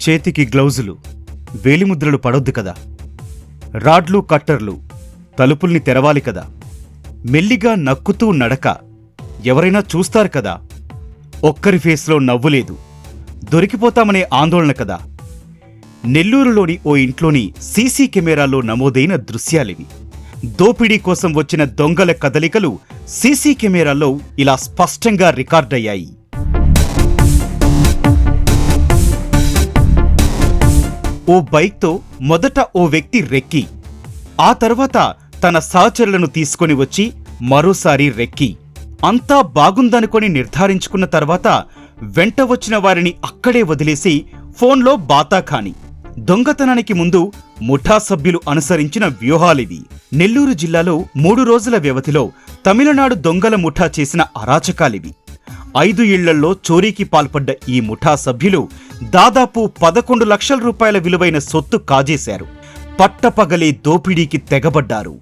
చేతికి గ్లౌజులు, వేలిముద్రలు పడొద్దు కదా. రాడ్లు కట్టర్లు, తలుపుల్ని తెరవాలి కదా. మెల్లిగా నక్కుతూ నడక, ఎవరైనా చూస్తారు కదా. ఒక్కరి ఫేస్లో నవ్వులేదు, దొరికిపోతామనే ఆందోళన కదా. నెల్లూరులోని ఓ ఇంట్లోని సీసీ కెమెరాలో నమోదైన దృశ్యాలివి. దోపిడీ కోసం వచ్చిన దొంగల కదలికలు సీసీ కెమెరాలో ఇలా స్పష్టంగా రికార్డయ్యాయి. ఓ బైక్తో మొదట ఓ వ్యక్తి రెక్కి, ఆ తర్వాత తన సహచరులను తీసుకొని వచ్చి మరోసారి రెక్కి, అంతా బాగుందనుకొని నిర్ధారించుకున్న తర్వాత వెంట వచ్చిన వారిని అక్కడే వదిలేసి ఫోన్లో బాతాఖాని. దొంగతనానికి ముందు ముఠా సభ్యులు అనుసరించిన వ్యూహాలివి. నెల్లూరు జిల్లాలో 3 రోజుల వ్యవధిలో తమిళనాడు దొంగల ముఠా చేసిన అరాచకాలివి. 5 ఇళ్లల్లో చోరీకి పాల్పడ్డ ఈ ముఠా సభ్యులు దాదాపు 11 లక్షల రూపాయల విలువైన సొత్తు కాజేశారు. పట్టపగలే దోపిడీకి తెగబడ్డారు.